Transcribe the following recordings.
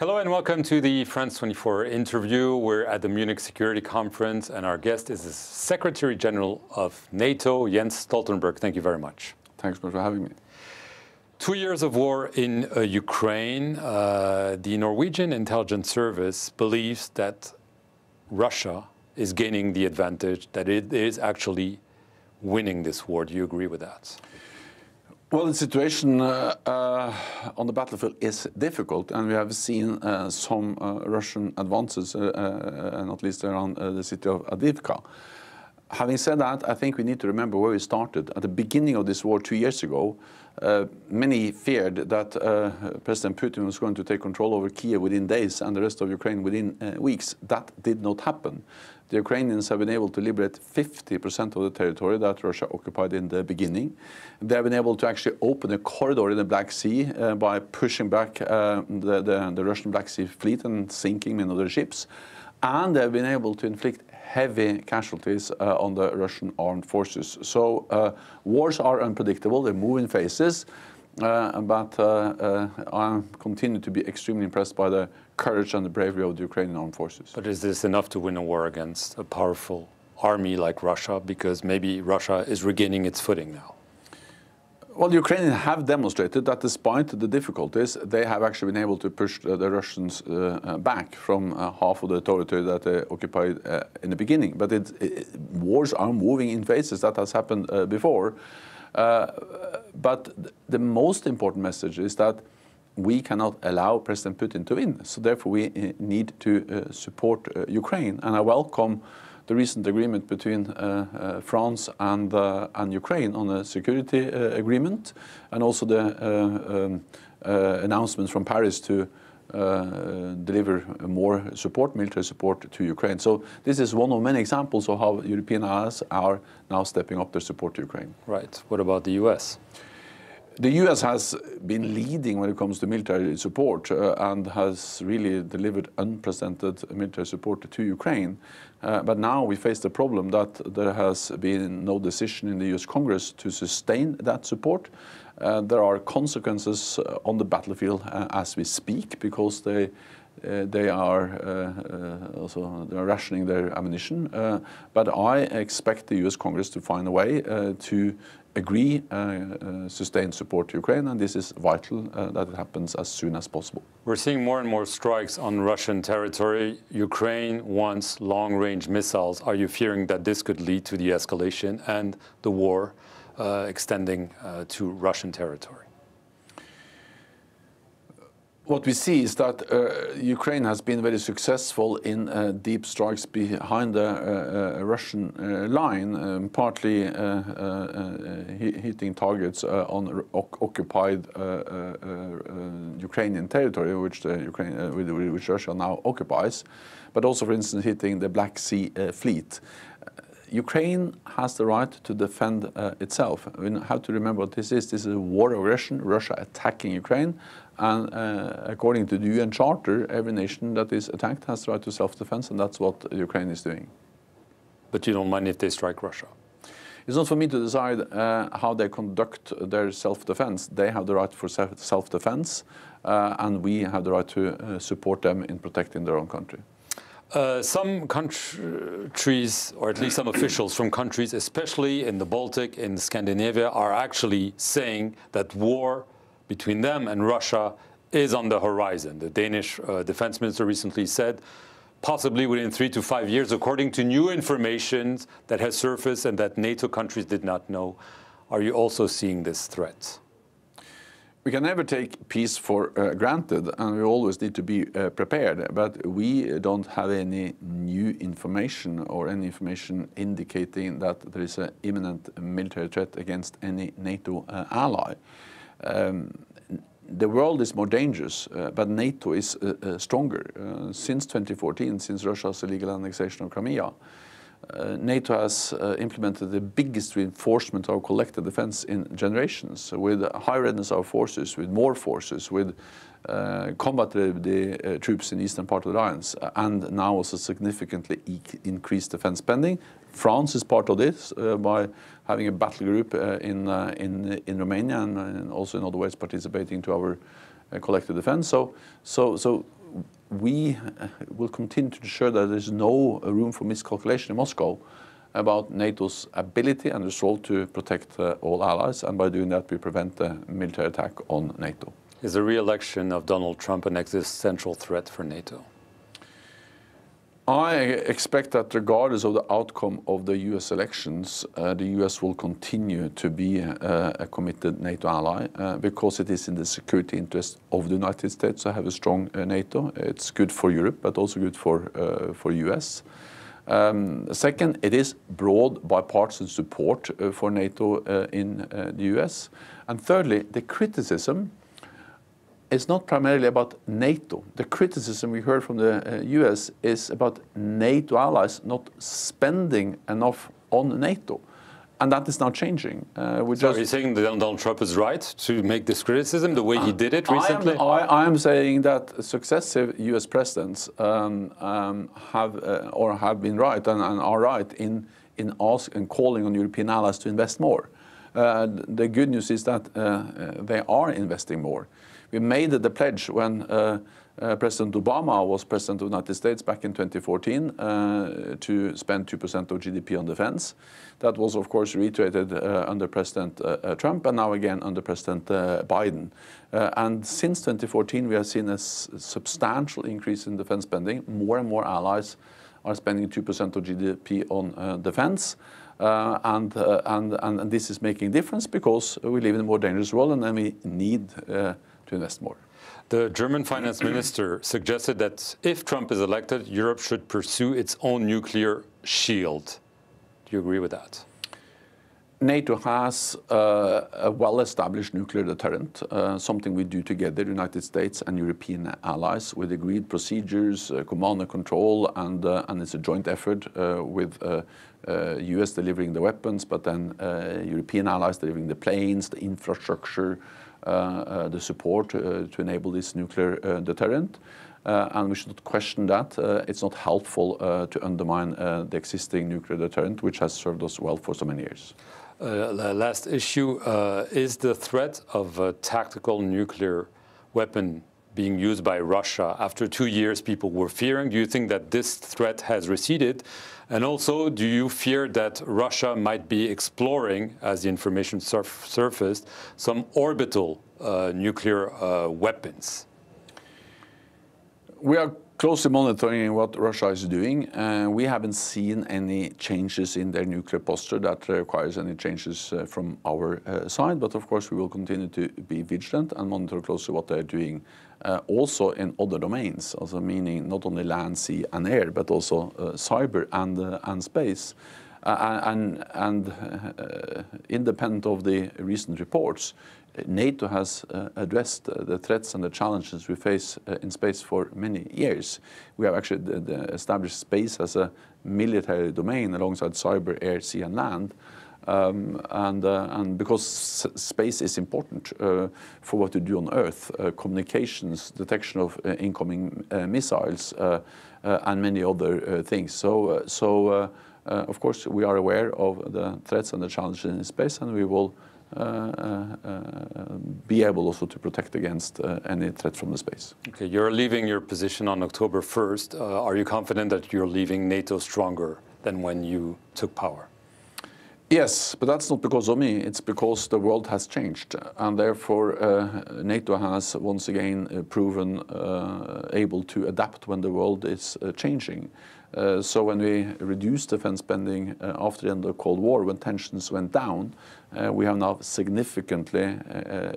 Hello and welcome to the France 24 interview. We're at the Munich Security Conference and our guest is the Secretary-General of NATO, Jens Stoltenberg. Thank you very much. Thanks for having me. 2 years of war in Ukraine. The Norwegian intelligence service believes that Russia is gaining the advantage, that it is actually winning this war. Do you agree with that? Well, the situation on the battlefield is difficult, and we have seen some Russian advances, not least around the city of Avdiivka. Having said that, I think we need to remember where we started. At the beginning of this war 2 years ago, many feared that President Putin was going to take control over Kyiv within days and the rest of Ukraine within weeks. That did not happen. The Ukrainians have been able to liberate 50% of the territory that Russia occupied in the beginning. They have been able to actually open a corridor in the Black Sea by pushing back the Russian Black Sea fleet and sinking many of their ships. And they have been able to inflict heavy casualties on the Russian armed forces. So wars are unpredictable, they move in phases, but I continue to be extremely impressed by the courage and the bravery of the Ukrainian armed forces. But is this enough to win a war against a powerful army like Russia? Because maybe Russia is regaining its footing now. Well, the Ukrainians have demonstrated that despite the difficulties, they have actually been able to push the Russians back from half of the territory that they occupied in the beginning. But wars are moving in phases. That has happened before. But the most important message is that we cannot allow President Putin to win. So therefore, we need to support Ukraine. And I welcome the recent agreement between France and Ukraine on a security agreement, and also the announcements from Paris to deliver more support, military support to Ukraine. So this is one of many examples of how European allies are now stepping up their support to Ukraine. Right. What about the US? The US has been leading when it comes to military support and has really delivered unprecedented military support to Ukraine. But now we face the problem that there has been no decision in the US Congress to sustain that support. There are consequences on the battlefield as we speak, because they are rationing their ammunition. But I expect the US Congress to find a way to agree sustained support to Ukraine, and this is vital that it happens as soon as possible. We're seeing more and more strikes on Russian territory. Ukraine wants long-range missiles. Are you fearing that this could lead to the escalation and the war extending to Russian territory? What we see is that Ukraine has been very successful in deep strikes behind the Russian line, partly hitting targets on occupied Ukrainian territory, which Russia now occupies, but also, for instance, hitting the Black Sea fleet. Ukraine has the right to defend itself. We have to remember what this is. This is a war of aggression, Russia attacking Ukraine. And according to the UN Charter, every nation that is attacked has the right to self-defense, and that's what Ukraine is doing. But you don't mind if they strike Russia? It's not for me to decide how they conduct their self-defense. They have the right for self-defense, and we have the right to support them in protecting their own country. Some countries, or at least some officials from countries, especially in the Baltic, in Scandinavia, are actually saying that war between them and Russia is on the horizon. The Danish defense minister recently said, possibly within 3 to 5 years, according to new information that has surfaced and that NATO countries did not know. Are you also seeing this threat? We can never take peace for granted, and we always need to be prepared. But we don't have any new information or any information indicating that there is an imminent military threat against any NATO ally. The world is more dangerous, but NATO is stronger. Since 2014, since Russia's illegal annexation of Crimea, NATO has implemented the biggest reinforcement of collective defense in generations, with high readiness of our forces, with more forces, with combat-ready troops in the eastern part of the alliance, and now also significantly increased defense spending. France is part of this by having a battle group in Romania and also in other ways participating to our collective defense. So we will continue to ensure that there is no room for miscalculation in Moscow about NATO's ability and resolve to protect all allies, and by doing that we prevent a military attack on NATO. Is the re-election of Donald Trump an existential threat for NATO? I expect that regardless of the outcome of the US elections, the US will continue to be a committed NATO ally because it is in the security interest of the United States to have a strong NATO. It's good for Europe, but also good for US. Second, it is broad bipartisan support for NATO in the US. And thirdly, the criticism is not primarily about NATO. The criticism we heard from the US is about NATO allies not spending enough on NATO. And that is now changing. So are you saying that Donald Trump is right to make this criticism the way he did it recently? I am saying that successive US presidents have been right and are right in calling on European allies to invest more. The good news is that they are investing more. We made the pledge when President Obama was president of the United States back in 2014 to spend 2% of GDP on defense. That was, of course, reiterated under President Trump and now again under President Biden. And since 2014, we have seen a substantial increase in defense spending. More and more allies are spending 2% of GDP on defense. And this is making a difference because we live in a more dangerous world and then we need to invest more. The German finance minister suggested that if Trump is elected, Europe should pursue its own nuclear shield. Do you agree with that? NATO has a well-established nuclear deterrent, something we do together, the United States and European allies, with agreed procedures, command and control, and it's a joint effort with US delivering the weapons, but then European allies delivering the planes, the infrastructure, the support to enable this nuclear deterrent. And we should not question that. It's not helpful to undermine the existing nuclear deterrent, which has served us well for so many years. The last issue is the threat of a tactical nuclear weapon being used by Russia. After 2 years, people were fearing. Do you think that this threat has receded? And also, do you fear that Russia might be exploring, as the information surfaced, some orbital nuclear weapons? We are closely monitoring what Russia is doing. We haven't seen any changes in their nuclear posture that requires any changes from our side. But of course, we will continue to be vigilant and monitor closely what they're doing also in other domains, also meaning not only land, sea, and air, but also cyber and space. Independent of the recent reports, NATO has addressed the threats and the challenges we face in space for many years. We have actually established space as a military domain alongside cyber, air, sea, and land. And because space is important for what we do on Earth, communications, detection of incoming missiles, and many other things. So of course, we are aware of the threats and the challenges in space, and we will be able also to protect against any threat from the space. Okay, you're leaving your position on October 1st. Are you confident that you're leaving NATO stronger than when you took power? Yes, but that's not because of me. It's because the world has changed, and therefore NATO has once again proven able to adapt when the world is changing. So when we reduced defense spending after the end of the Cold War, when tensions went down, we have now significantly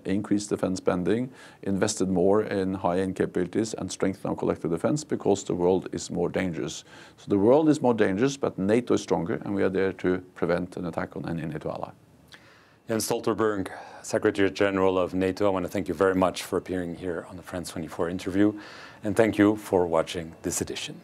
increased defense spending, invested more in high-end capabilities, and strengthened our collective defense because the world is more dangerous. So the world is more dangerous, but NATO is stronger, and we are there to prevent an attack on any NATO ally. Jens Stoltenberg, Secretary-General of NATO, I want to thank you very much for appearing here on the France 24 interview, and thank you for watching this edition.